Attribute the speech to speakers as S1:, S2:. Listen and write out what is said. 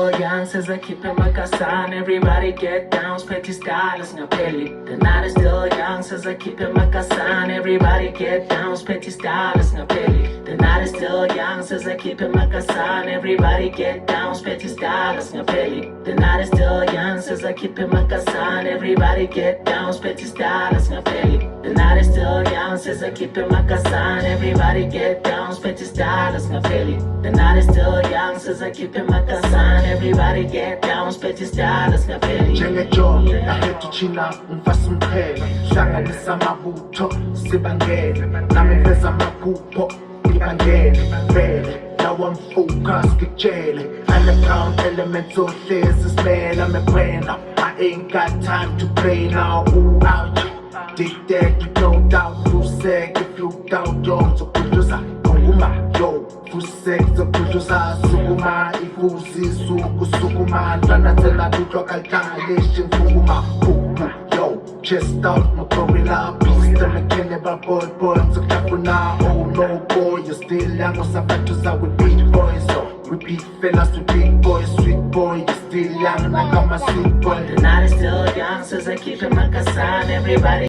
S1: still young, says I keep it makasan. Everybody get down, spetty styles nga peli. The night is still young, says I keep it makasan. Everybody get down, spetty styles nga peli. The night is still young, says I keep it makasan. Everybody get down, spetty styles nga peli. The night is still young, says I keep it makasan. Everybody get down, spetty styles nga peli. The night is still young, says I keep it makasan. Everybody get down, spetty styles nga peli. The night is still young, says I keep it makasan. Everybody get down, spetty styles nga peli.
S2: Njengejob nahetuchina umfasa umphela hlanganisa amabutho sibangele nami veza amaphupho ngibangele vele now I'm focused ngikutshele underground elements ohlezi simela mebrena I ain't got time to play now ooh ouch dig that you no doubt fusek if you doubt yo zokuduza nguma yo fusek zokuduza sukuma ifuzi sukuma ntanathela dutwa kalkale shinguma yo chest out my gorilla beast and the cannibal boy so kapuna oh no boy you're still young or sabatuza with big boys so we beat fellas with big boys sweet boy you're still young and I got my sweet boy.
S1: The night is still young, says I keep it makasan. Everybody